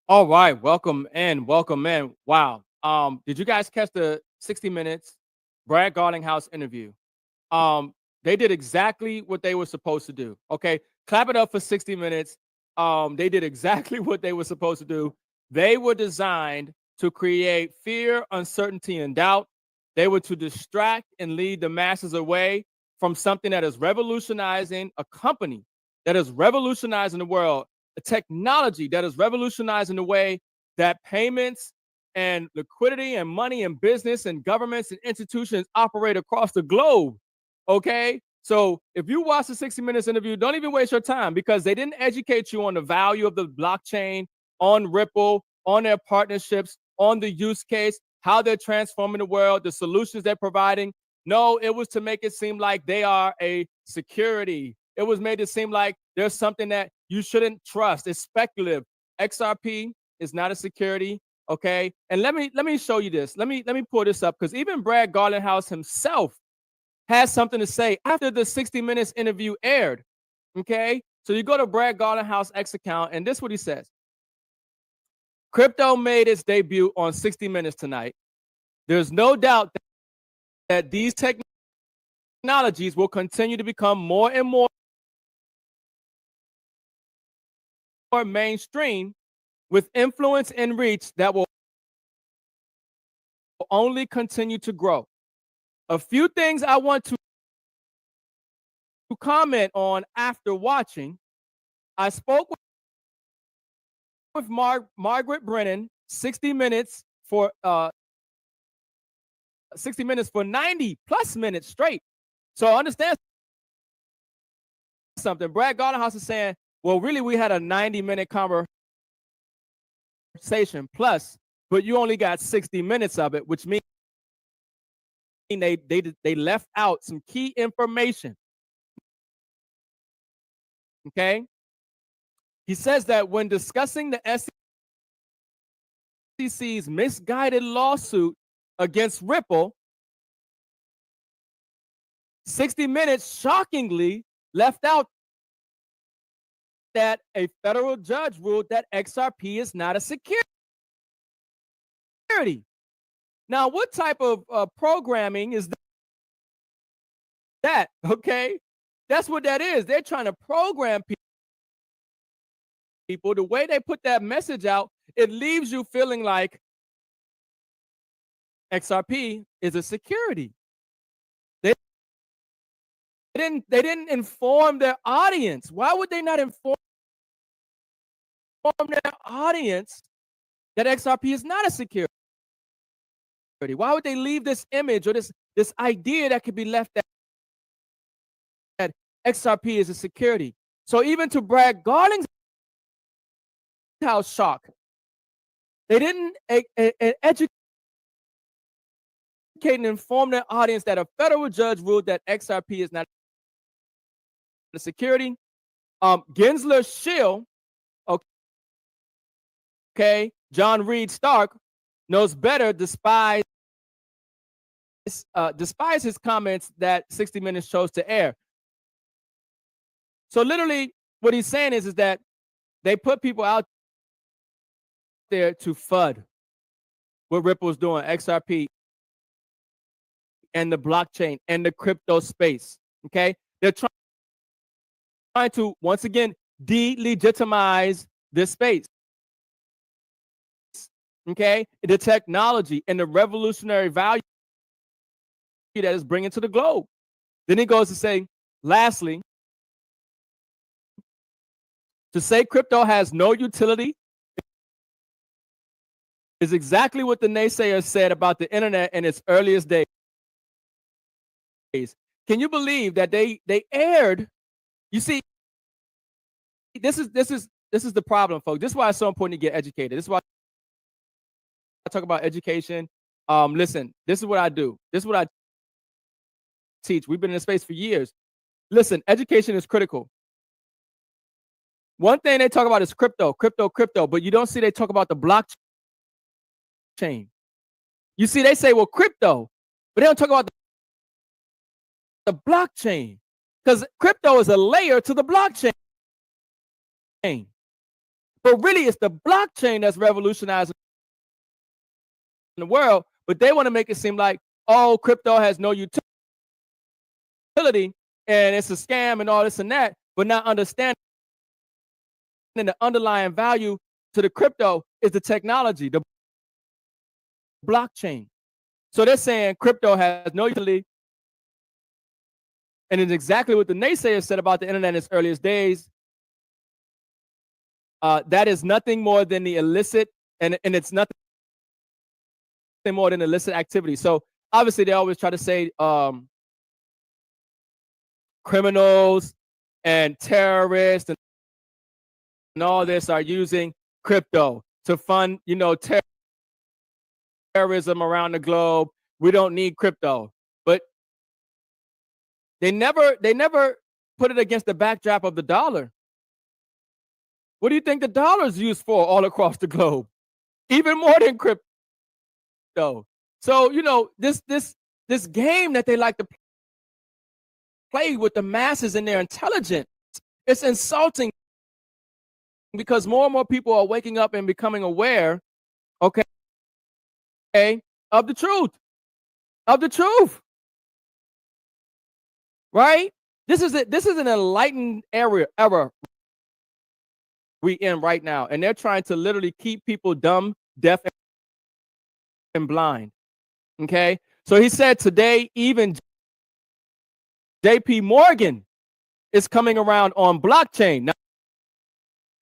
All right, welcome in, welcome in. Wow. Did you guys catch the 60 Minutes Brad Garlinghouse interview? They did exactly what they were supposed to do. Okay, clap it up for 60 Minutes. They did exactly what they were supposed to do. They were designed to create fear, uncertainty, and doubt. They were to distract and lead the masses away from something that is revolutionizing a company that is revolutionizing the world, a technology that is revolutionizing the way that payments and liquidity and money and business and governments and institutions operate across the globe. Okay. So if you watch the 60 Minutes interview, don't even waste your time because they didn't educate you on the value of the blockchain, on Ripple, on their partnerships, on the use case, how they're transforming the world, the solutions they're providing. No, it was to make it seem like they are a security. It was made to seem like there's something that you shouldn't trust. It's speculative. XRP is not a security. Okay. And let me show you this. Let me pull this up because even Brad Garlinghouse himself has something to say after the 60 Minutes interview aired. Okay. So you go to Brad Garlinghouse X account, and this is what he says. Crypto made its debut on 60 Minutes tonight. There's no doubt that these technologies will continue to become more and more mainstream with influence and reach that will only continue to grow. A few things I want to comment on after watching. I spoke with Margaret Brennan 60 Minutes for 60 Minutes for 90 plus minutes straight. So understand something. Brad Garlinghouse is saying, well, really, we had a 90-minute conversation plus, but you only got 60 minutes of it, which means they left out some key information. Okay. He says that when discussing the SEC's misguided lawsuit against Ripple, 60 Minutes shockingly left out that a federal judge ruled that XRP is not a security. Now, what type of programming is that? Okay, that's what that is. They're trying to program people. The way they put that message out, it leaves you feeling like XRP is a security. They didn't inform their audience. Why would they not inform their audience that XRP is not a security? Why would they leave this image or this idea that could be left that XRP is a security? So even to Brad Garlinghouse shock, they didn't educate and inform their audience that a federal judge ruled that XRP is not a security. Gensler Shill, okay, John Reed Stark knows better, despise his comments that 60 Minutes chose to air. So literally what he's saying is that they put people out there to FUD what Ripple's doing, XRP, and the blockchain and the crypto space. Okay, they're trying to once again delegitimize this space. Okay, the technology and the revolutionary value that is bringing to the globe. Then he goes to say, lastly, to say crypto has no utility is exactly what the naysayers said about the internet in its earliest days. Can you believe that they aired? You see, this is the problem, folks. This is why it's so important to get educated. This is why I talk about education. Listen, this is what I do. This is what I teach. We've been in this space for years. Listen, education is critical. One thing they talk about is crypto, but you don't see they talk about the blockchain. You see, they say, well, crypto, but they don't talk about the blockchain, because crypto is a layer to the blockchain. But really, it's the blockchain that's revolutionizing the world. But they want to make it seem like, oh, crypto has no utility and it's a scam and all this and that, but not understanding the underlying value to the crypto is the technology, the blockchain. So they're saying crypto has no utility, and it's exactly what the naysayers said about the internet in its earliest days. That is nothing more than the illicit, and it's nothing more than illicit activity. So obviously they always try to say criminals and terrorists and all this are using crypto to fund, terrorism around the globe. We don't need crypto, but they never put it against the backdrop of the dollar. What do you think the dollar is used for all across the globe? Even more than crypto. So this game that they like to play with the masses and their intelligence, it's insulting, because more and more people are waking up and becoming aware, okay, of the truth. Right? This is an enlightened era we in right now, and they're trying to literally keep people dumb, deaf, and blind. Okay, so he said today even J.P. Morgan is coming around on blockchain.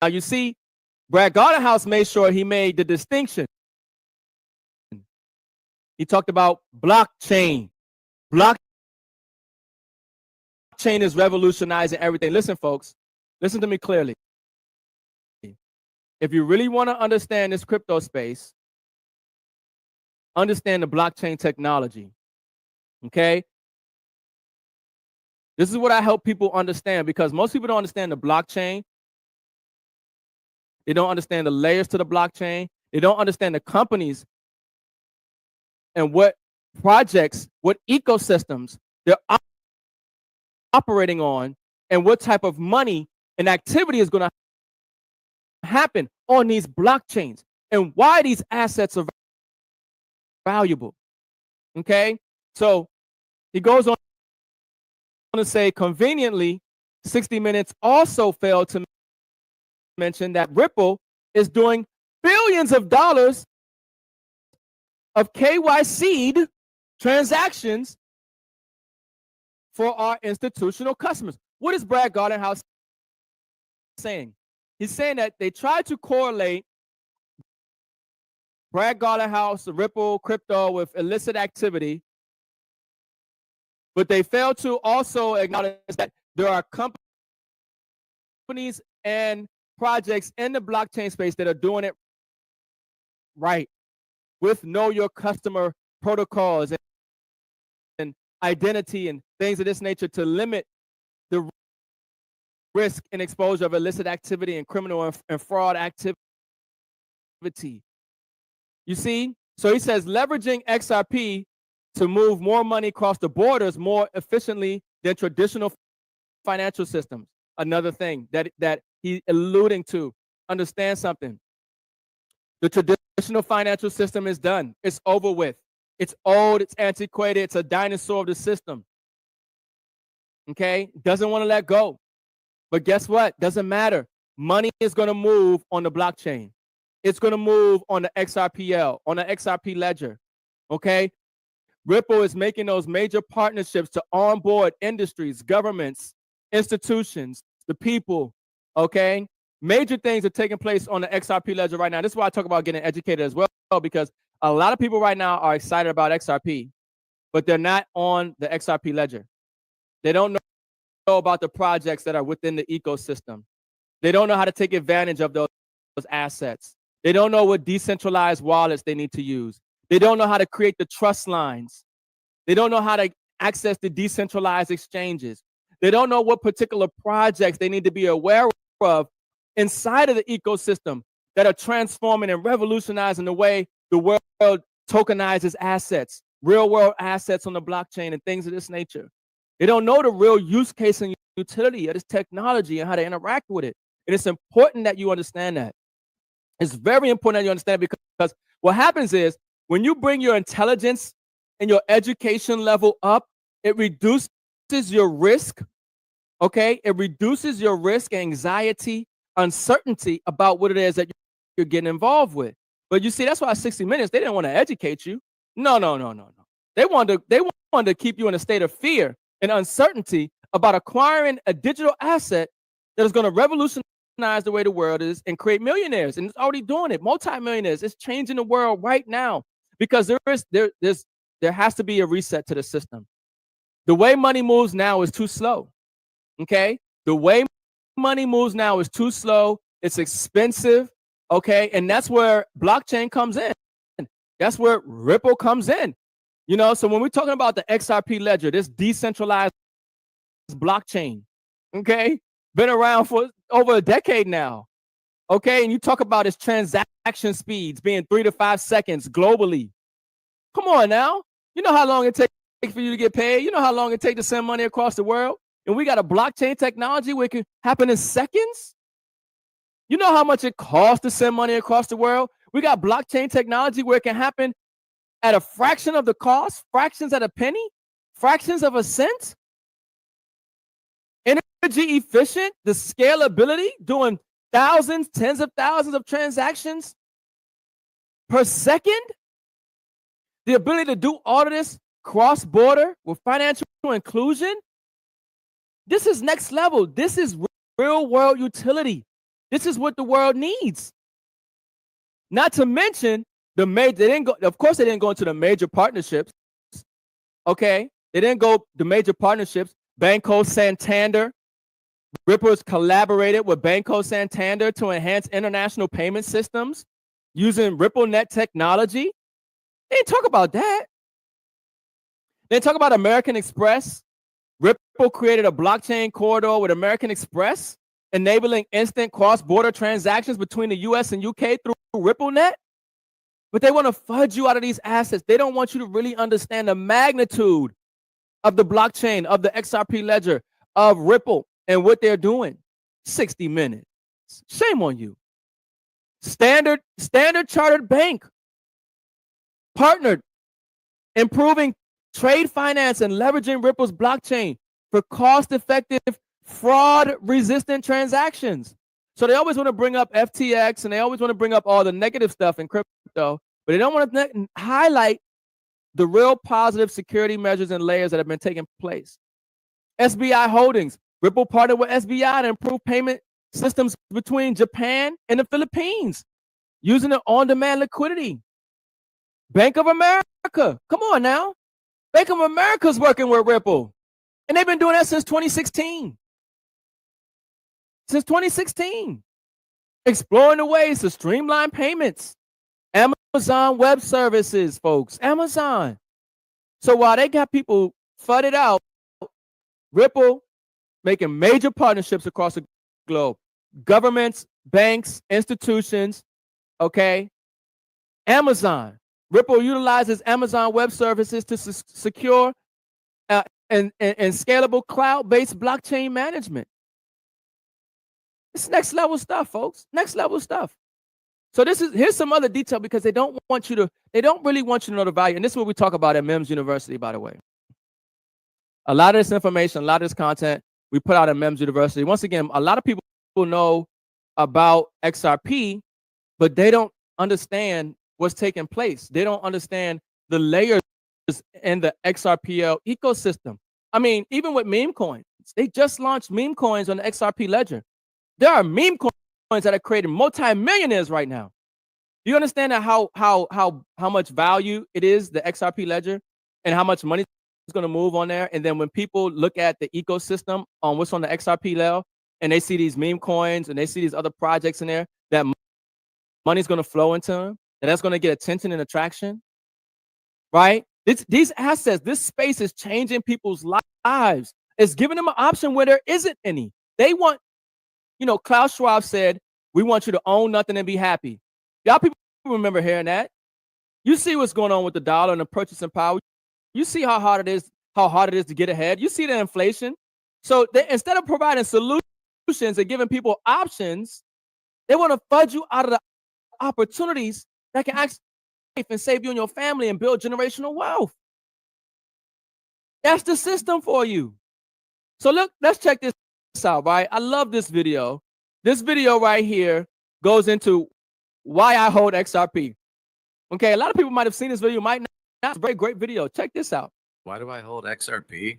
Now you see, Brad Garlinghouse made sure he made the distinction. He talked about blockchain. Blockchain is revolutionizing everything. Listen, folks, listen to me clearly. If you really want to understand this crypto space, understand the blockchain technology. Okay? This is what I help people understand, because most people don't understand the blockchain. They don't understand the layers to the blockchain. They don't understand the companies and what projects, what ecosystems they're operating on, and what type of money and activity is going to happen on these blockchains, and why these assets are valuable. Okay? So he goes on to say, conveniently, 60 Minutes also failed to mention that Ripple is doing billions of dollars of KYC transactions for our institutional customers. What is Brad Garlinghouse saying? He's saying that they tried to correlate Brad Garlinghouse, Ripple, crypto with illicit activity, but they failed to also acknowledge that there are companies and projects in the blockchain space that are doing it right, with know your customer protocols and identity and things of this nature, to limit the risk and exposure of illicit activity and criminal and fraud activity. You see? So he says leveraging XRP to move more money across the borders more efficiently than traditional financial systems. Another thing that he's alluding to. Understand something. The traditional financial system is done. It's over with. It's old. It's antiquated. It's a dinosaur of the system. Okay? Doesn't want to let go. But guess what? Doesn't matter. Money is going to move on the blockchain. It's going to move on the XRPL, on the XRP ledger. Okay. Ripple is making those major partnerships to onboard industries, governments, institutions, the people. Okay. Major things are taking place on the XRP ledger right now. This is why I talk about getting educated as well, because a lot of people right now are excited about XRP, but they're not on the XRP ledger. They don't know about the projects that are within the ecosystem. They don't know how to take advantage of those assets. They don't know what decentralized wallets they need to use. They don't know how to create the trust lines. They don't know how to access the decentralized exchanges. They don't know what particular projects they need to be aware of inside of the ecosystem that are transforming and revolutionizing the way the world tokenizes assets, real world assets on the blockchain and things of this nature. They don't know the real use case and utility of this technology and how to interact with it. And it's important that you understand that. It's very important that you understand, because what happens is when you bring your intelligence and your education level up, it reduces your risk. Okay. It reduces your risk, anxiety, uncertainty about what it is that you're getting involved with. But you see, that's why 60 Minutes, they didn't want to educate you. No. They wanted to keep you in a state of fear and uncertainty about acquiring a digital asset that is going to revolutionize the way the world is and create millionaires. And it's already doing it. Multi-millionaires. It's changing the world right now, because there has to be a reset to the system. The way money moves now is too slow. Okay. The way money moves now is too slow. It's expensive. Okay. And that's where blockchain comes in. That's where Ripple comes in. You know, so when we're talking about the XRP ledger, this decentralized blockchain, okay, been around for over a decade now. Okay. And you talk about its transaction speeds being 3 to 5 seconds globally. Come on now. You know how long it takes for you to get paid. You know how long it takes to send money across the world. And we got a blockchain technology where it can happen in seconds. You know how much it costs to send money across the world. We got blockchain technology where it can happen at a fraction of the cost, fractions at a penny, fractions of a cent. Energy efficient, the scalability, doing thousands, tens of thousands of transactions per second. The ability to do all of this cross-border with financial inclusion. This is next level. This is real world utility. This is what the world needs. Not to mention of course they didn't go into the major partnerships. Okay. They didn't go the major partnerships. Banco Santander. Ripple's collaborated with Banco Santander to enhance international payment systems using RippleNet technology. They didn't talk about that. They talk about American Express. Ripple created a blockchain corridor with American Express, enabling instant cross-border transactions between the US and UK through RippleNet. But they want to fudge you out of these assets. They don't want you to really understand the magnitude of the blockchain, of the XRP ledger, of Ripple, and what they're doing. 60 Minutes. Shame on you. Standard Chartered Bank partnered, improving trade finance and leveraging Ripple's blockchain for cost-effective, fraud-resistant transactions. So they always want to bring up FTX and they always want to bring up all the negative stuff in crypto, but they don't want to highlight the real positive security measures and layers that have been taking place. SBI Holdings. Ripple partnered with SBI to improve payment systems between Japan and the Philippines using the on-demand liquidity. Bank of America. Come on now. Bank of America's working with Ripple. And they've been doing that since 2016. Since 2016. Exploring the ways to streamline payments. Amazon Web Services, folks. Amazon. So while they got people fudded out, Ripple making major partnerships across the globe. Governments, banks, institutions, okay? Amazon. Ripple utilizes Amazon Web Services to secure and scalable cloud-based blockchain management. It's next level stuff, folks. Next level stuff. So here's some other detail, because they don't really want you to know the value. And this is what we talk about at M.I.M.S University, by the way. A lot of this information, a lot of this content, we put out M.I.M.S University. Once again, a lot of people know about XRP, but they don't understand what's taking place. They don't understand the layers in the XRPL ecosystem. I mean, even with meme coins, they just launched meme coins on the XRP ledger. There are meme coins that are creating multi-millionaires right now. Do you understand that how much value it is, the XRP ledger, and how much money is going to move on there? And then when people look at the ecosystem on what's on the XRP level, and they see these meme coins and they see these other projects in there, that money's going to flow into them, and that's going to get attention and attraction, right? These assets, this space is changing people's lives. It's giving them an option where there isn't any. They want, Klaus Schwab said, we want you to own nothing and be happy. Y'all people remember hearing that. You see what's going on with the dollar and the purchasing power. You see how hard it is to get ahead. You see the inflation. So instead of providing solutions and giving people options, they want to fudge you out of the opportunities that can actually and save you and your family and build generational wealth. That's the system for you. So look, let's check this out, right? I love this video. This video right here goes into why I hold XRP. Okay, a lot of people might have seen this video, might not. It's a very great video. Check this out. Why do I hold XRP?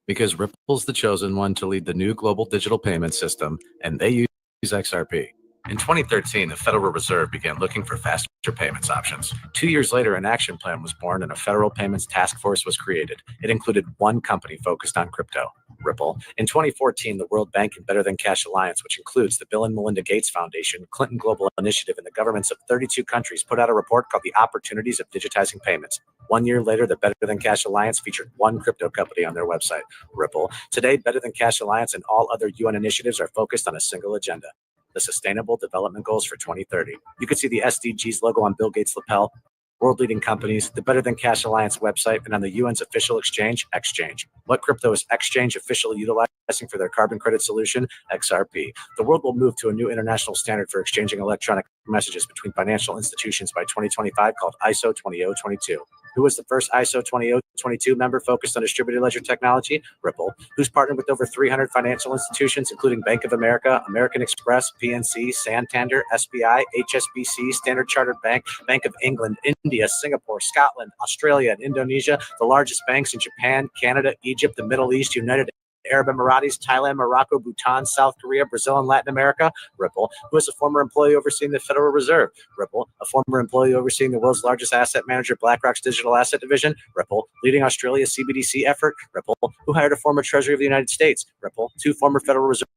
Because Ripple's the chosen one to lead the new global digital payment system, and they use XRP. In 2013, the Federal Reserve began looking for faster payments options. 2 years later, an action plan was born and a federal payments task force was created. It included one company focused on crypto, Ripple. In 2014, the World Bank and Better Than Cash Alliance, which includes the Bill and Melinda Gates Foundation, Clinton Global Initiative, and the governments of 32 countries, put out a report called The Opportunities of Digitizing Payments. 1 year later, the Better Than Cash Alliance featured one crypto company on their website, Ripple. Today, Better Than Cash Alliance and all other UN initiatives are focused on a single agenda: the Sustainable Development Goals for 2030. You can see the SDGs logo on Bill Gates' lapel, world-leading companies, the Better Than Cash Alliance website, and on the UN's official exchange, Exchange. What crypto is Exchange officially utilizing for their carbon credit solution? XRP. The world will move to a new international standard for exchanging electronic messages between financial institutions by 2025 called ISO 20022. Who was the first ISO 20022 member focused on distributed ledger technology? Ripple. Who's partnered with over 300 financial institutions, including Bank of America, American Express, PNC, Santander, SBI, HSBC, Standard Chartered Bank, Bank of England, India, Singapore, Scotland, Australia, and Indonesia, the largest banks in Japan, Canada, Egypt, the Middle East, United Arab Emirates, Thailand, Morocco, Bhutan, South Korea, Brazil, and Latin America? Ripple. Who is a former employee overseeing the Federal Reserve? Ripple. A former employee overseeing the world's largest asset manager, BlackRock's digital asset division? Ripple. Leading Australia's CBDC effort? Ripple. Who hired a former Treasury of the United States? Ripple. 2 former Federal Reserve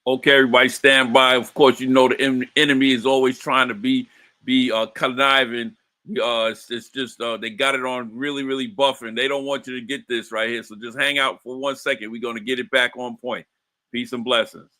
Okay, everybody stand by. Of course, you know the enemy is always trying to be conniving. It's just they got it on really buffering. They don't want you to get this right here. So just hang out for 1 second. We're going to get it back on point. Peace and blessings.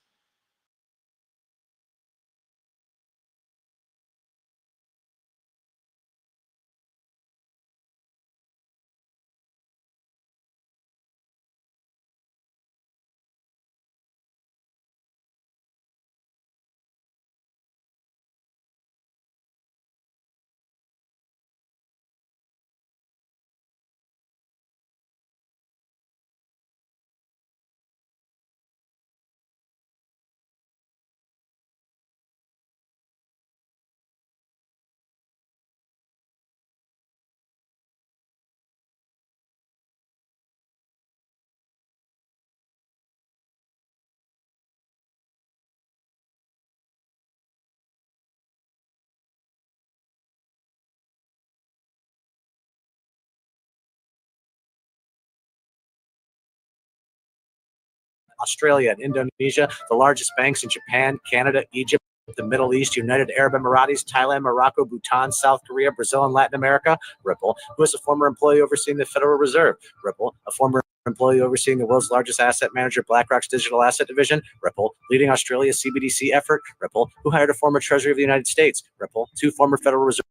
Australia, and Indonesia, the largest banks in Japan, Canada, Egypt, the Middle East, United Arab Emirates, Thailand, Morocco, Bhutan, South Korea, Brazil, and Latin America? Ripple. Who is a former employee overseeing the Federal Reserve? Ripple. A former employee overseeing the world's largest asset manager, BlackRock's digital asset division, Ripple, leading Australia's CBDC effort, Ripple, who hired a former Treasury of the United States, Ripple, 2 former Federal Reserve.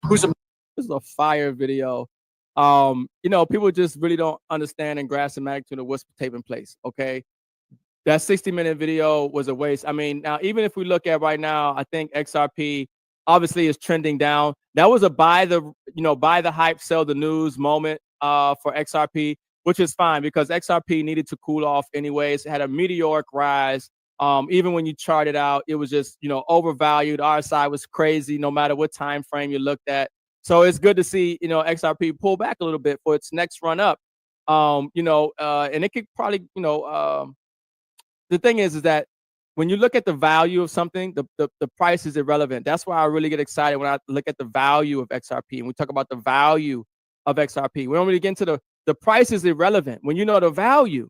Who's a This is a fire video. People just really don't understand and grasp the magnitude of what's taking place. Okay. That 60-minute video was a waste. I mean, now even if we look at right now, I think XRP obviously is trending down. That was a buy the hype, sell the news moment for XRP, which is fine because XRP needed to cool off anyways. It had a meteoric rise. Even when you chart it out, it was just overvalued. RSI was crazy no matter what time frame you looked at. So it's good to see XRP pull back a little bit for its next run up. And it could probably the thing is that when you look at the value of something, the price is irrelevant. That's why I really get excited when I look at the value of XRP and we talk about the value of XRP. We don't really get into the price is irrelevant when you know the value.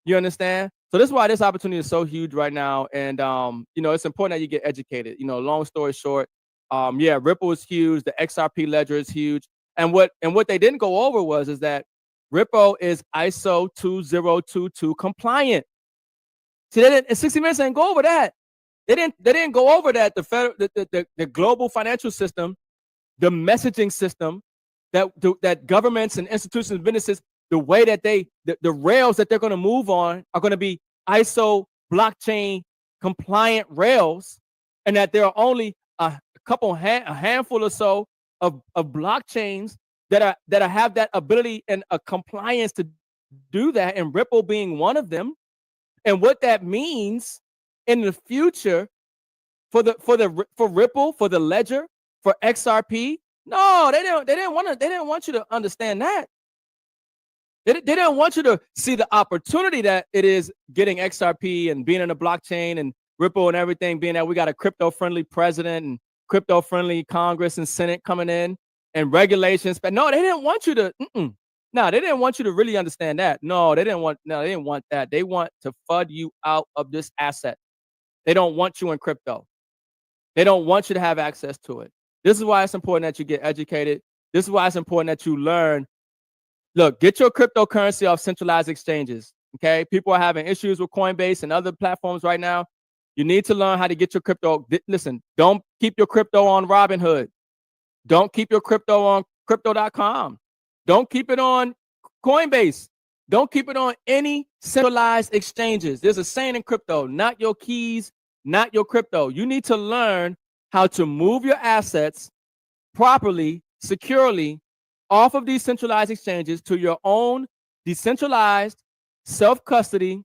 You understand? So this is why this opportunity is so huge right now. And it's important that you get educated. Long story short, Ripple is huge. The XRP ledger is huge. And what they didn't go over is that Ripple is ISO 2022 compliant. See, they didn't, in 60 Minutes ain't go over that. They didn't go over that. The global financial system, the messaging system, that governments and institutions and businesses, the way that the rails that they're going to move on are going to be ISO blockchain compliant rails, and that there are only a handful or so of blockchains that have that ability and a compliance to do that, and Ripple being one of them. And what that means in the future for Ripple, for the ledger, for XRP. No, they didn't want you to understand that. They didn't want you to see the opportunity that it is getting XRP and being in the blockchain and Ripple and everything, being that we got a crypto-friendly president and crypto-friendly Congress and Senate coming in and regulations. But no, they didn't want you to. No, they didn't want you to really understand that. No, they didn't want that. They want to FUD you out of this asset. They don't want you in crypto. They don't want you to have access to it. This is why it's important that you get educated. This is why it's important that you learn. Look, get your cryptocurrency off centralized exchanges. Okay. People are having issues with Coinbase and other platforms right now. You need to learn how to get your crypto. Listen, don't keep your crypto on Robinhood. Don't keep your crypto on crypto.com. Don't keep it on Coinbase. Don't keep it on any centralized exchanges. There's a saying in crypto, not your keys, not your crypto. You need to learn how to move your assets properly, securely off of these centralized exchanges to your own decentralized, self-custody,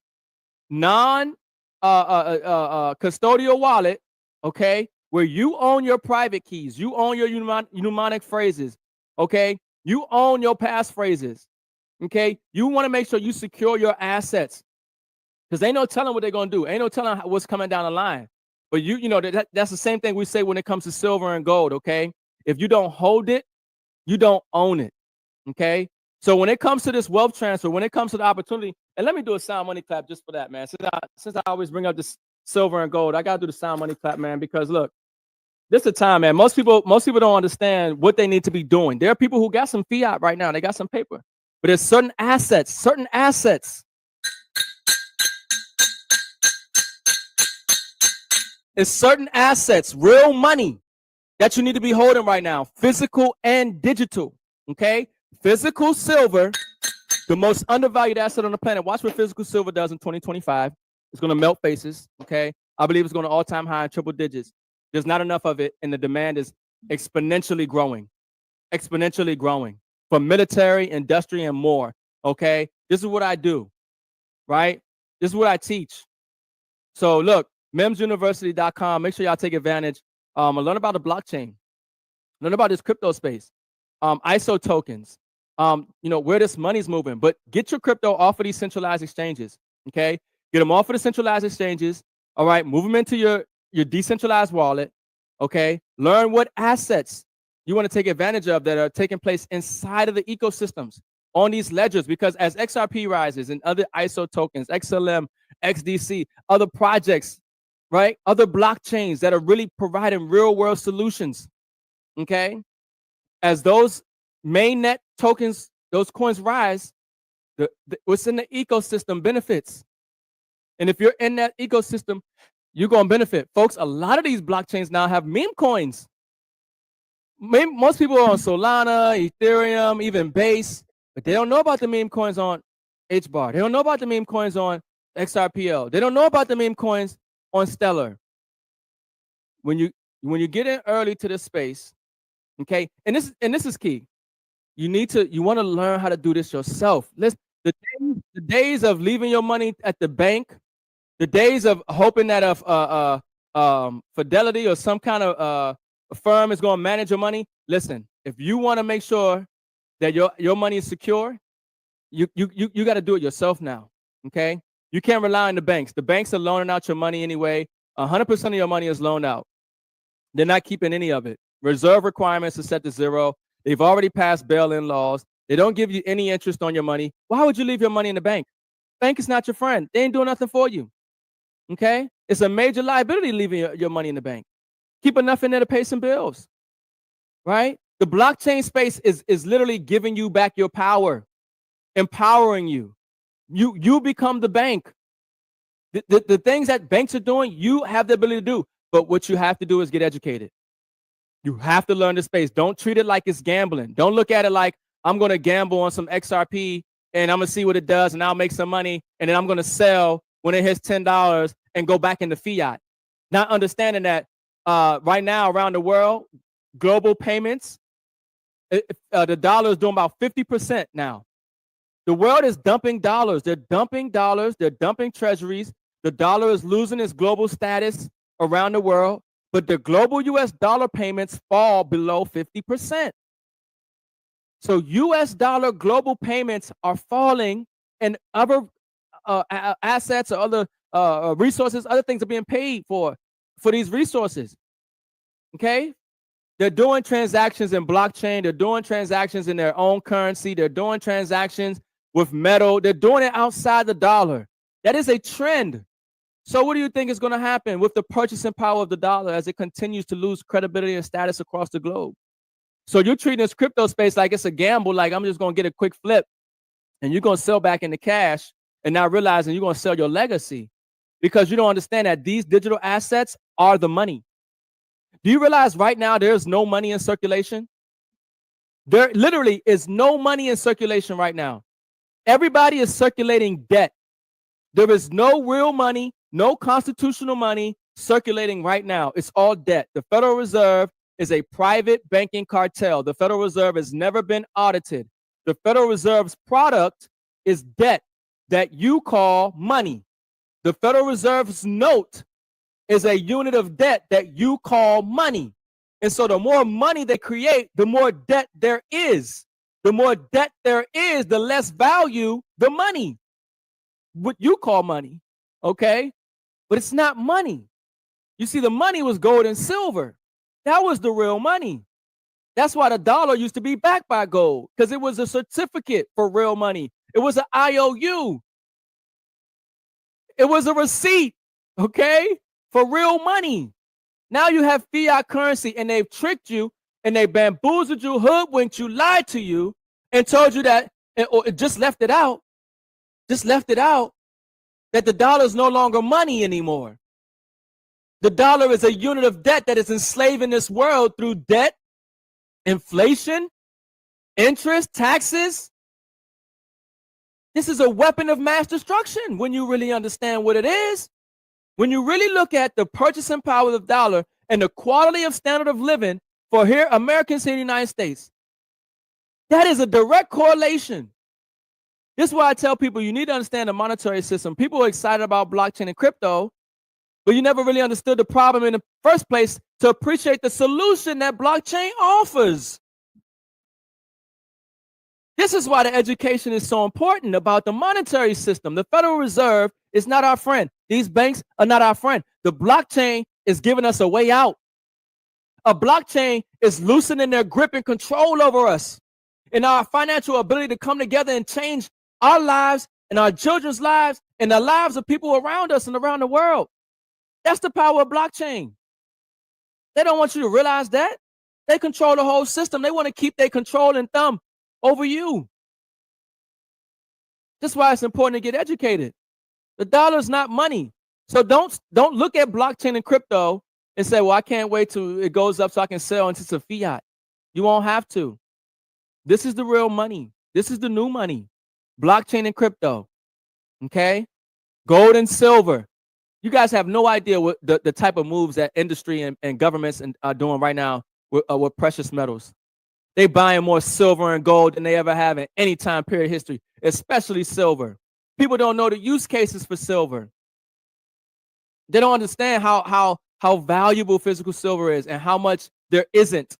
non-custodial wallet, okay, where you own your private keys, you own your mnemonic phrases, okay? You own your passphrases, okay? You want to make sure you secure your assets because ain't no telling what they're going to do. Ain't no telling what's coming down the line. But that's the same thing we say when it comes to silver and gold, okay? If you don't hold it, you don't own it, okay? So when it comes to this wealth transfer, when it comes to the opportunity, and let me do a sound money clap just for that, man. Since I always bring up this silver and gold, I got to do the sound money clap, man, because look, this is the time, man. Most people don't understand what they need to be doing. There are people who got some fiat right now. They got some paper. But there's certain assets. It's certain assets, real money that you need to be holding right now, physical and digital, okay? Physical silver, the most undervalued asset on the planet. Watch what physical silver does in 2025. It's going to melt faces, okay? I believe it's going to all-time high in triple digits. There's not enough of it, and the demand is exponentially growing for military, industry, and more, okay? This is what I do, right? This is what I teach. So look, memsuniversity.com. Make sure y'all take advantage. Learn about the blockchain. Learn about this crypto space. ISO tokens. where this money's moving. But get your crypto off of these centralized exchanges. Okay, get them off of the centralized exchanges. All right, move them into your decentralized wallet. Okay, learn what assets you want to take advantage of that are taking place inside of the ecosystems on these ledgers, because as XRP rises and other ISO tokens, XLM, XDC, other projects, right, other blockchains that are really providing real world solutions. Okay, as those mainnet tokens, those coins rise, what's in the ecosystem benefits. And if you're in that ecosystem, you're going to benefit. Folks, a lot of these blockchains now have meme coins. Most people are on Solana, Ethereum, even Base, but they don't know about the meme coins on HBAR. They don't know about the meme coins on XRPL. They don't know about the meme coins on Stellar. When you get in early to this space, okay, and this is key. You want to learn how to do this yourself. The days of leaving your money at the bank, the days of hoping that Fidelity or some kind of a firm is going to manage your money. Listen, if you want to make sure that your money is secure, you got to do it yourself now. Okay, you can't rely on the banks. The banks are loaning out your money anyway. 100% of your money is loaned out. They're not keeping any of it. Reserve requirements are set to 0. They've already passed bail-in laws. They don't give you any interest on your money. Why would you leave your money in the bank? Bank is not your friend. They ain't doing nothing for you. Okay, it's a major liability leaving your money in the bank. Keep enough in there to pay some bills, right? The blockchain space is literally giving you back your power, empowering you. You become the bank. The things that banks are doing, you have the ability to do. But what you have to do is get educated. You have to learn the space. Don't treat it like it's gambling. Don't look at it like I'm going to gamble on some XRP and I'm going to see what it does and I'll make some money and then I'm going to sell when it hits $10 and go back into fiat. Not understanding that right now around the world, global payments, the dollar is doing about 50% now. The world is dumping dollars. They're dumping dollars. They're dumping treasuries. The dollar is losing its global status around the world, but the global US dollar payments fall below 50%. So US dollar global payments are falling and other assets or other resources, other things are being paid for these resources. Okay? They're doing transactions in blockchain. They're doing transactions in their own currency. They're doing transactions with metal. They're doing it outside the dollar. That is a trend. So what do you think is going to happen with the purchasing power of the dollar as it continues to lose credibility and status across the globe? So you're treating this crypto space like it's a gamble, like I'm just going to get a quick flip and you're going to sell back into cash and not realizing you're going to sell your legacy because you don't understand that these digital assets are the money. Do you realize right now there's no money in circulation? There literally is no money in circulation right now. Everybody is circulating debt. There is no real money, no constitutional money circulating right now. It's all debt. The Federal Reserve is a private banking cartel. The Federal Reserve has never been audited. The Federal Reserve's product is debt that you call money. The Federal Reserve's note is a unit of debt that you call money. And so the more money they create, the more debt there is. The more debt there is, the less value the money. What you call money, okay? But it's not money. You see, the money was gold and silver. That was the real money. That's why the dollar used to be backed by gold, because it was a certificate for real money. It was an IOU. It was a receipt, okay, for real money. Now you have fiat currency, and they've tricked you, and they bamboozled you, hoodwinked you, lied to you, and told you that, or just left it out, that the dollar is no longer money anymore. The dollar is a unit of debt that is enslaving this world through debt, inflation, interest, taxes. This is a weapon of mass destruction when you really understand what it is. When you really look at the purchasing power of the dollar and the quality of standard of living for here Americans in the United States, that is a direct correlation. This is why I tell people you need to understand the monetary system. People are excited about blockchain and crypto, but you never really understood the problem in the first place to appreciate the solution that blockchain offers. This is why the education is so important about the monetary system. The Federal Reserve is not our friend. These banks are not our friend. The blockchain is giving us a way out. A blockchain is loosening their grip and control over us and our financial ability to come together and change our lives and our children's lives and the lives of people around us and around the world. That's the power of blockchain. They don't want you to realize that. They control the whole system. They want to keep their control and thumb over you. That's why it's important to get educated. The dollar is not money. So don't look at blockchain and crypto and say, well, I can't wait till it goes up so I can sell into some fiat. You won't have to. This is the real money. This is the new money. Blockchain and crypto. Okay? Gold and silver. You guys have no idea what the type of moves that industry and governments are doing right now with precious metals. They buying more silver and gold than they ever have in any time period history, especially silver. People don't know the use cases for silver. They don't understand how valuable physical silver is and how much there isn't.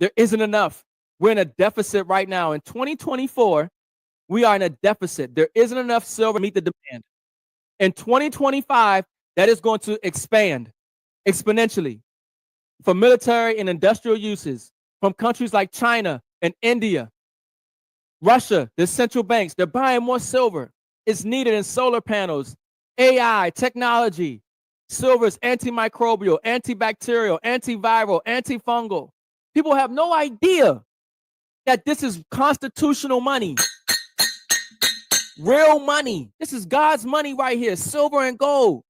There isn't enough. We're in a deficit right now. In 2024, we are in a deficit. There isn't enough silver to meet the demand. In 2025, that is going to expand exponentially for military and industrial uses from countries like China and India, Russia. The central banks, they're buying more silver. It's needed in solar panels, AI, technology. Silver is antimicrobial, antibacterial, antiviral, antifungal. People have no idea that this is constitutional money. Real money. This is God's money right here. Silver and gold.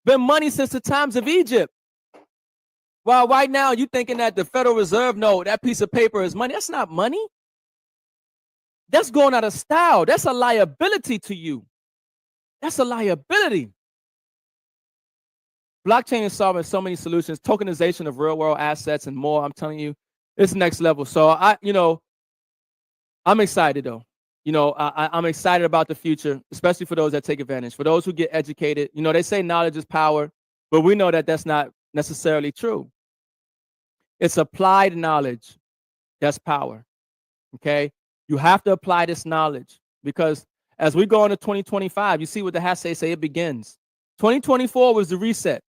Been money since the times of Egypt. While right now you thinking that the Federal Reserve note, that piece of paper is money. That's not money. That's going out of style. That's a liability to you. That's a liability. Blockchain is solving so many solutions, tokenization of real world assets and more. I'm telling you, it's next level. So I'm excited though. I'm excited about the future, especially for those that take advantage. For those who get educated, they say knowledge is power, but we know that that's not necessarily true. It's applied knowledge that's power. Okay, you have to apply this knowledge because as we go into 2025, you see what the hashtags say, it begins. 2024 was the reset.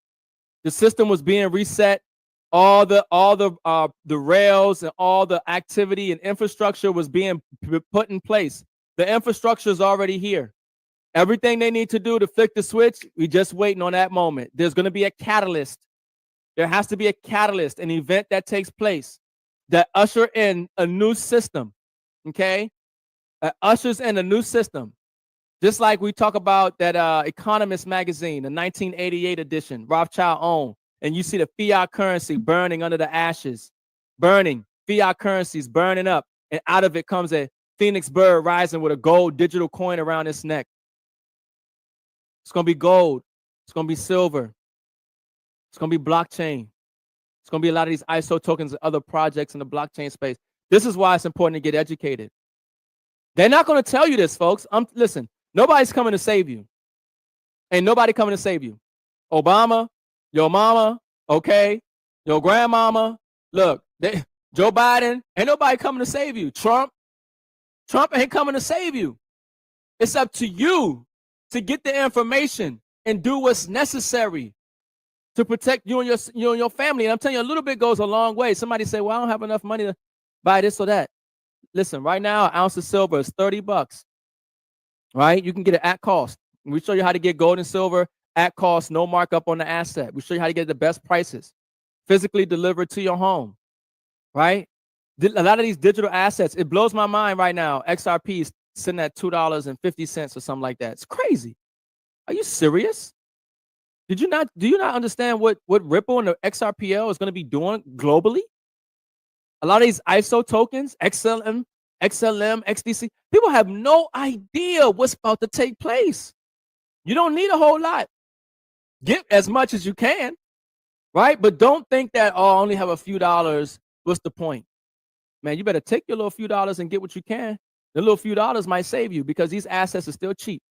The system was being reset. All the rails and all the activity and infrastructure was being put in place. The infrastructure is already here. Everything they need to do to flick the switch, we just waiting on that moment. There's going to be a catalyst. There has to be a catalyst, an event that takes place that usher in a new system. Okay, ushers in a new system. Just like we talk about that Economist magazine, the 1988 edition, Rothschild owned. And you see the fiat currency burning under the ashes, burning, fiat currencies burning up. And out of it comes a phoenix bird rising with a gold digital coin around its neck. It's going to be gold. It's going to be silver. It's going to be blockchain. It's going to be a lot of these ISO tokens and other projects in the blockchain space. This is why it's important to get educated. They're not going to tell you this, folks. Listen, nobody's coming to save you. Ain't nobody coming to save you. Obama, your mama, okay, your grandmama. Look, Joe Biden, ain't nobody coming to save you. Trump ain't coming to save you. It's up to you to get the information and do what's necessary to protect you and your family. And I'm telling you, a little bit goes a long way. Somebody say, well, I don't have enough money to buy this or that. Listen, right now, an ounce of silver is $30. Right? You can get it at cost. We show you how to get gold and silver at cost, no markup on the asset. We show you how to get the best prices, physically delivered to your home, right? A lot of these digital assets, it blows my mind right now. XRP is sitting at $2.50 or something like that. It's crazy. Are you serious? Do you not understand what Ripple and the XRPL is going to be doing globally? A lot of these ISO tokens, XLM, XDC, people have no idea what's about to take place. You don't need a whole lot. Get as much as you can, right? But don't think that, I only have a few dollars. What's the point? Man, you better take your little few dollars and get what you can. The little few dollars might save you because these assets are still cheap.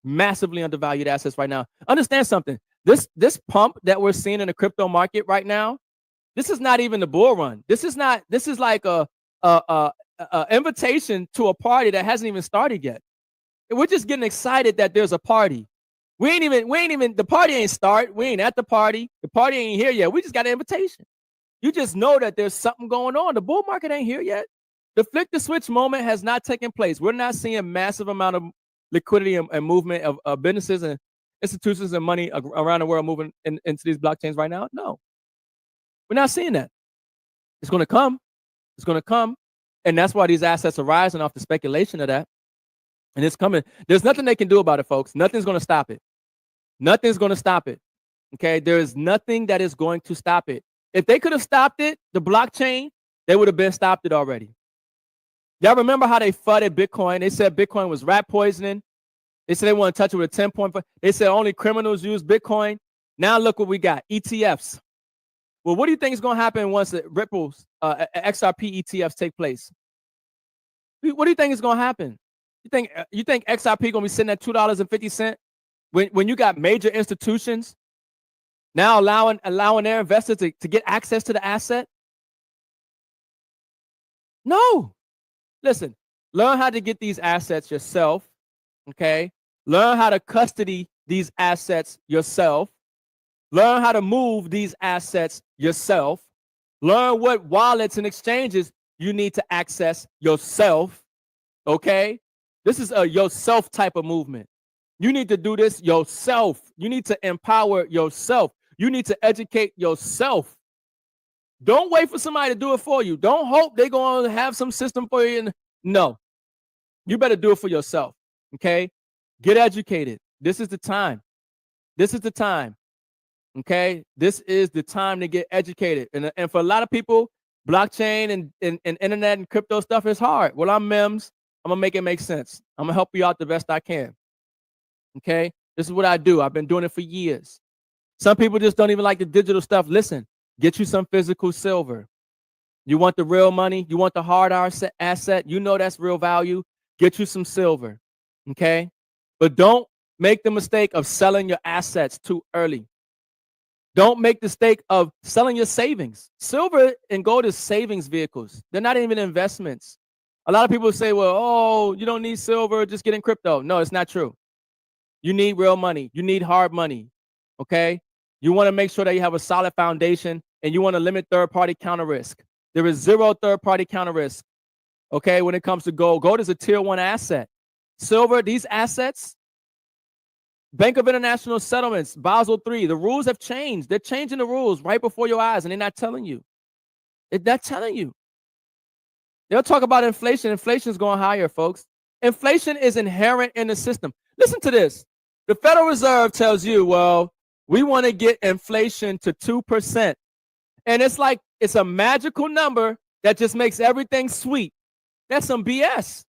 Massively undervalued assets right now. Understand something. This pump that we're seeing in the crypto market right now, this is not even the bull run. This is like a invitation to a party that hasn't even started yet. And we're just getting excited that there's a party. We ain't even, the party ain't start. We ain't at the party. The party ain't here yet. We just got an invitation. You just know that there's something going on. The bull market ain't here yet. The flick the switch moment has not taken place. We're not seeing massive amount of liquidity and movement of businesses and institutions and money around the world moving into these blockchains right now. No, we're not seeing that. It's going to come. It's going to come. And that's why these assets are rising off the speculation of that. And it's coming. There's nothing they can do about it, folks. Nothing's going to stop it. Nothing's going to stop it. Okay. There is nothing that is going to stop it. If they could have stopped it, the blockchain, they would have been stopped it already. Y'all remember how they flooded Bitcoin? They said Bitcoin was rat poisoning. They said they want to touch it with a 10-point. They said only criminals use Bitcoin. Now look what we got, ETFs. Well, what do you think is going to happen once the Ripple's XRP ETFs take place? What do you think is going to happen? You think XRP going to be sitting at $2.50 when you got major institutions now allowing their investors to get access to the asset? No. Listen, learn how to get these assets yourself, okay? Learn how to custody these assets yourself. Learn how to move these assets yourself. Learn what wallets and exchanges you need to access yourself, okay? This is a yourself type of movement. You need to do this yourself. You need to empower yourself. You need to educate yourself. Don't wait for somebody to do it for you. Don't hope they're going to have some system for you. No, you better do it for yourself. Okay. Get educated. This is the time. This is the time. Okay. This is the time to get educated. And for a lot of people, blockchain and internet and crypto stuff is hard. Well, I'm M.I.M.S. I'm going to make it make sense. I'm going to help you out the best I can. Okay. This is what I do. I've been doing it for years. Some people just don't even like the digital stuff. Listen. Get you some physical silver. You want the real money? You want the hard asset? You know that's real value. Get you some silver, okay? But don't make the mistake of selling your assets too early. Don't make the mistake of selling your savings. Silver and gold is savings vehicles. They're not even investments. A lot of people say, well, oh, you don't need silver, just get in crypto. No, it's not true. You need real money. You need hard money, okay? You want to make sure that you have a solid foundation and you want to limit third-party counter risk. There is zero third-party counter risk, okay, when it comes to gold. Gold is a tier 1 asset. Silver, these assets, Bank of International Settlements, Basel III, the rules have changed. They're changing the rules right before your eyes, and they're not telling you. They're not telling you. They'll talk about inflation. Inflation is going higher, folks. Inflation is inherent in the system. Listen to this. The Federal Reserve tells you, well, we want to get inflation to 2%. And it's like it's a magical number that just makes everything sweet. That's some BS.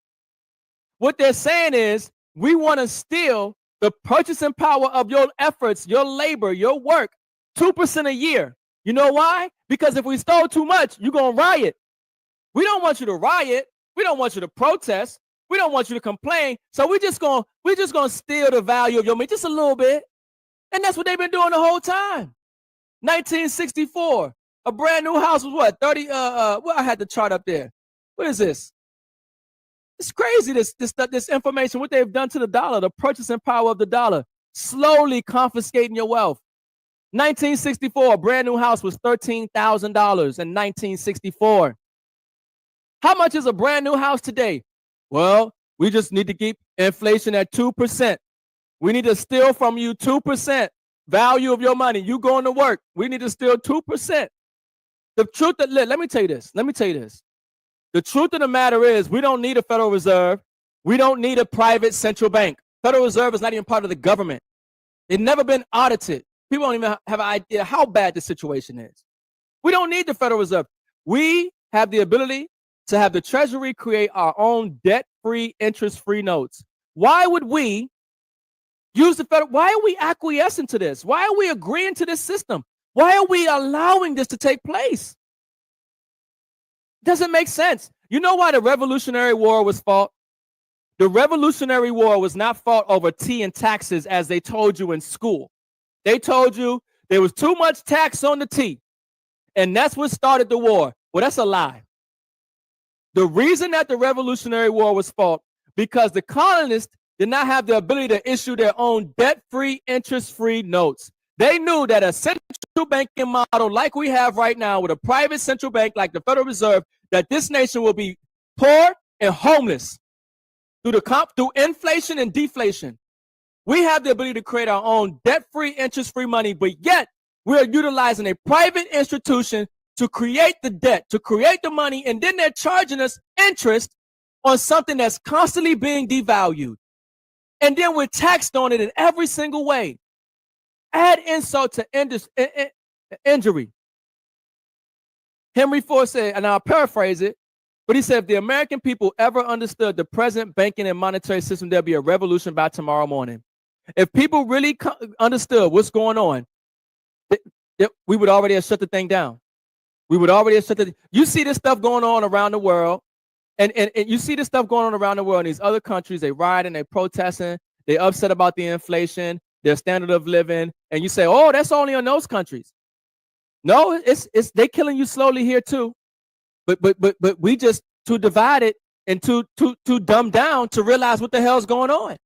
What they're saying is we want to steal the purchasing power of your efforts, your labor, your work, 2% a year. You know why? Because if we stole too much, you're going to riot. We don't want you to riot. We don't want you to protest. We don't want you to complain. So we're just going to steal the value of your money just a little bit. And that's what they've been doing the whole time. 1964, a brand new house was what? 30, well, I had the chart up there. What is this? It's crazy, this information, what they've done to the dollar, the purchasing power of the dollar, slowly confiscating your wealth. 1964, a brand new house was $13,000 in 1964. How much is a brand new house today? Well, we just need to keep inflation at 2%. We need to steal from you 2% value of your money. You going to work. We need to steal 2%. The truth that, let me tell you this. The truth of the matter is we don't need a Federal Reserve. We don't need a private central bank. Federal Reserve is not even part of the government. It's never been audited. People don't even have an idea how bad the situation is. We don't need the Federal Reserve. We have the ability to have the Treasury create our own debt-free, interest-free notes. Why would we use the Federal? Why are we acquiescing to this? Why are we agreeing to this system? Why are we allowing this to take place? Doesn't make sense. You know why the Revolutionary War was fought? The Revolutionary War was not fought over tea and taxes as they told you in school. They told you there was too much tax on the tea, and that's what started the war. Well, that's a lie. The reason that the Revolutionary War was fought, because the colonists did not have the ability to issue their own debt-free, interest-free notes. They knew that a central banking model like we have right now with a private central bank like the Federal Reserve, that this nation will be poor and homeless through inflation and deflation. We have the ability to create our own debt-free, interest-free money, but yet we're utilizing a private institution to create the debt, to create the money, and then they're charging us interest on something that's constantly being devalued. And then we're taxed on it in every single way. Add insult to injury. Henry Ford said, and I'll paraphrase it, but he said, if the American people ever understood the present banking and monetary system, there'll be a revolution by tomorrow morning. If people really understood what's going on, we would already have shut the thing down. We would already have shut the. You see this stuff going on around the world, and you see this stuff going on around the world in these other countries. They rioting, they protesting, they upset about the inflation, their standard of living, and you say, oh, that's only in those countries. No, it's they killing you slowly here too, but we just too divided and too dumbed down to realize what the hell's going on.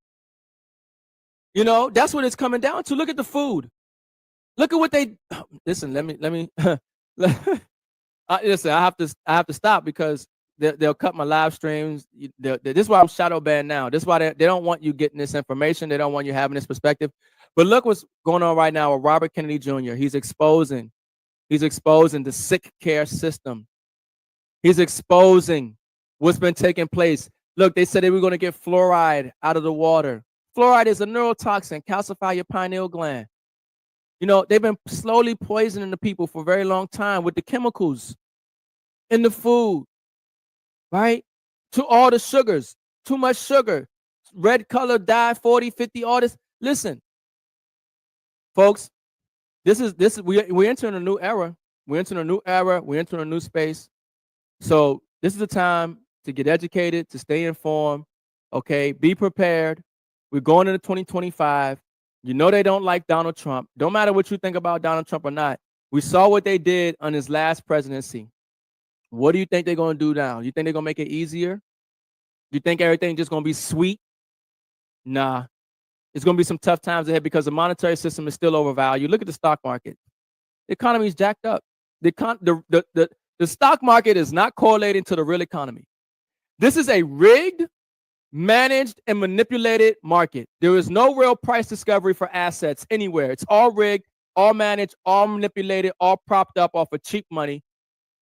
You know, that's what it's coming down to. Look at the food. Look at what they. Listen, let me. Listen, I have to stop because they'll cut my live streams. This is why I'm shadow banned now. This is why they don't want you getting this information. They don't want you having this perspective. But look what's going on right now with Robert Kennedy Jr. He's exposing the sick care system. He's exposing what's been taking place. Look, they said they were going to get fluoride out of the water. Fluoride is a neurotoxin, calcify your pineal gland. You know, they've been slowly poisoning the people for a very long time with the chemicals in the food, right? To all the sugars, too much sugar, red color dye, 40, 50, all this. Listen, folks, we're entering a new era. We're entering a new era. We're entering a new space. So this is the time to get educated, to stay informed, okay? Be prepared. We're going into 2025. You know they don't like Donald Trump. Don't matter what you think about Donald Trump or not. We saw what they did on his last presidency. What do you think they're going to do now? You think they're going to make it easier? You think everything's just going to be sweet? Nah. It's going to be some tough times ahead because the monetary system is still overvalued. Look at the stock market. The economy is jacked up. The stock market is not correlating to the real economy. This is a rigged, managed, and manipulated market. There is no real price discovery for assets anywhere. It's all rigged, all managed, all manipulated, all propped up off of cheap money.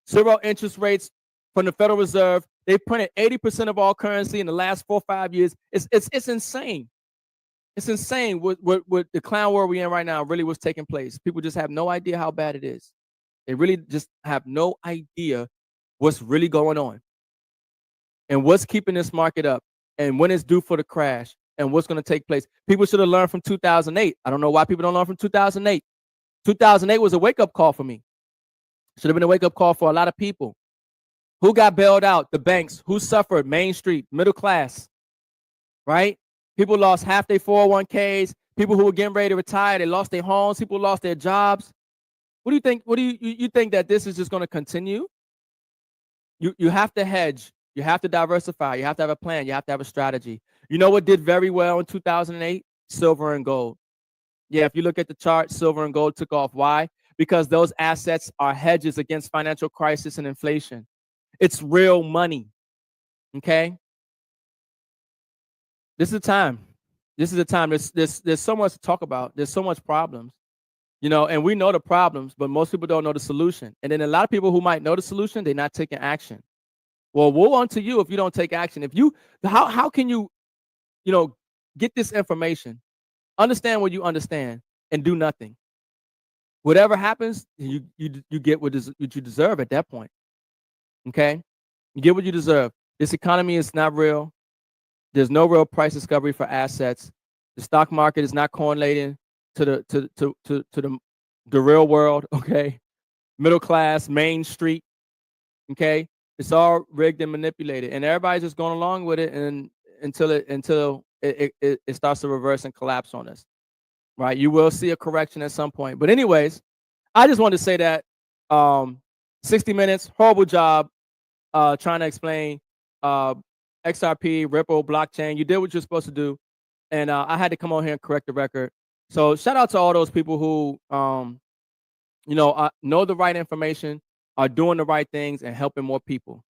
Zero interest rates from the Federal Reserve. They printed 80% of all currency in the last 4 or 5 years. It's insane. It's insane what the clown world we're in right now really was taking place. People just have no idea how bad it is. They really just have no idea what's really going on and what's keeping this market up and when it's due for the crash and what's going to take place. People should have learned from 2008. I don't know why people don't learn from 2008. 2008 was a wake-up call for me. Should have been a wake-up call for a lot of people. Who got bailed out? The banks. Who suffered? Main Street, middle class, right? People lost half their 401ks. People who were getting ready to retire, they lost their homes. People lost their jobs. What do you think? What do you think that this is just going to continue? You have to hedge. You have to diversify. You have to have a plan. You have to have a strategy. You know what did very well in 2008? Silver and gold. Yeah, if you look at the chart, silver and gold took off. Why? Because those assets are hedges against financial crisis and inflation. It's real money. Okay? This is the time. This is the time. There's so much to talk about. There's so much problems. You know, and we know the problems, but most people don't know the solution. And then a lot of people who might know the solution, they're not taking action. Well, woe unto you if you don't take action. How can you, get this information, understand what you understand, and do nothing? Whatever happens, you get what you deserve at that point. Okay, you get what you deserve. This economy is not real. There's no real price discovery for assets. The stock market is not correlating to the real world. Okay, middle class, Main Street. Okay, it's all rigged and manipulated, and everybody's just going along with it, and until it starts to reverse and collapse on us. Right, you will see a correction at some point. But anyways, I just wanted to say that 60 Minutes, horrible job. trying to explain XRP, Ripple, blockchain. You did what you're supposed to do, and I had to come on here and correct the record. So shout out to all those people who know the right information, are doing the right things, and helping more people.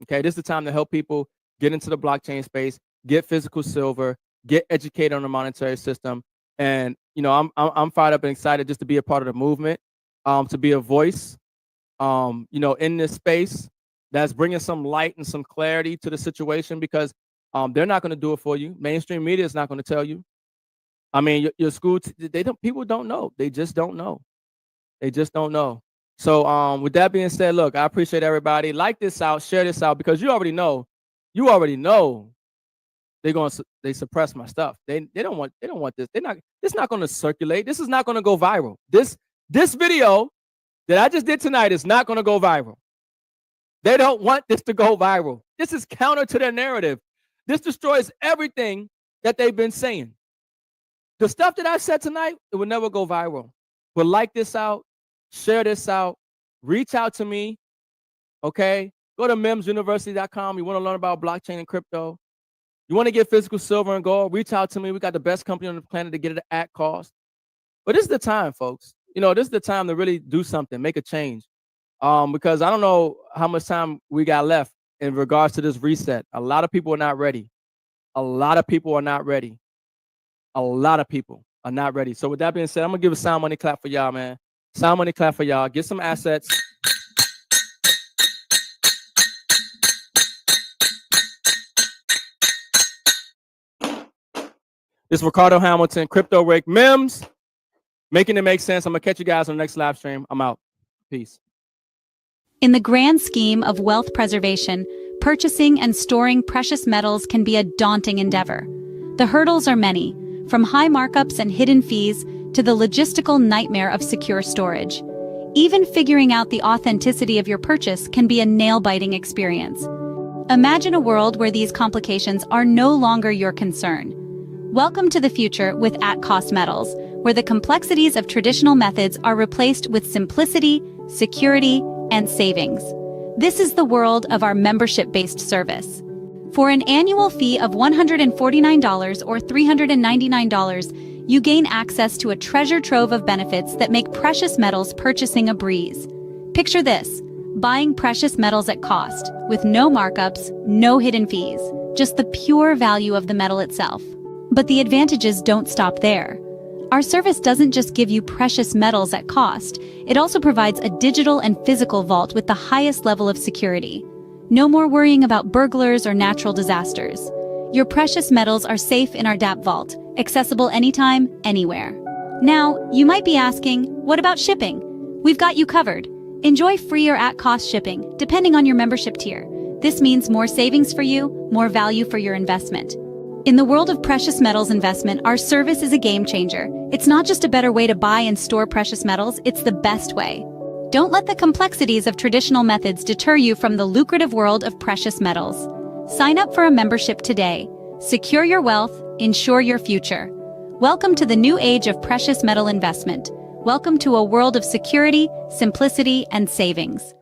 Okay, this is the time to help people get into the blockchain space, get physical silver, get educated on the monetary system. And I'm fired up and excited just to be a part of the movement, to be a voice, in this space that's bringing some light and some clarity to the situation, because they're not going to do it for you. Mainstream media is not going to tell you. I mean, your school, people don't know. They just don't know. They just don't know. So with that being said, look, I appreciate everybody. Like this out, share this out, because you already know they suppress my stuff. They don't want this. It's not going to circulate. This is not going to go viral. This video that I just did tonight is not going to go viral. They don't want this to go viral. This is counter to their narrative. This destroys everything that they've been saying. The stuff that I said tonight, it will never go viral. But like this out, share this out, reach out to me, okay? Go to MIMSuniversity.com. You want to learn about blockchain and crypto. You want to get physical silver and gold, reach out to me. We got the best company on the planet to get it at cost. But this is the time, folks. This is the time to really do something, make a change. Because I don't know how much time we got left in regards to this reset. A lot of people are not ready. A lot of people are not ready. A lot of people are not ready. So with that being said, I'm going to give a sound money clap for y'all, man. Sound money clap for y'all. Get some assets. This is Ricardo Hamilton, Crypto Rick, M.I.M.S, making it make sense. I'm going to catch you guys on the next live stream. I'm out. Peace. In the grand scheme of wealth preservation, purchasing and storing precious metals can be a daunting endeavor. The hurdles are many, from high markups and hidden fees to the logistical nightmare of secure storage. Even figuring out the authenticity of your purchase can be a nail-biting experience. Imagine a world where these complications are no longer your concern. Welcome to the future with at-cost metals, where the complexities of traditional methods are replaced with simplicity, security, and savings. This is the world of our membership-based service. For an annual fee of $149 or $399, you gain access to a treasure trove of benefits that make precious metals purchasing a breeze. Picture this: buying precious metals at cost, with no markups, no hidden fees, just the pure value of the metal itself. But the advantages don't stop there. Our service doesn't just give you precious metals at cost, it also provides a digital and physical vault with the highest level of security. No more worrying about burglars or natural disasters. Your precious metals are safe in our DApp vault, accessible anytime, anywhere. Now, you might be asking, what about shipping? We've got you covered. Enjoy free or at-cost shipping, depending on your membership tier. This means more savings for you, more value for your investment. In the world of precious metals investment, our service is a game changer. It's not just a better way to buy and store precious metals, it's the best way. Don't let the complexities of traditional methods deter you from the lucrative world of precious metals. Sign up for a membership today. Secure your wealth, ensure your future. Welcome to the new age of precious metal investment. Welcome to a world of security, simplicity, and savings.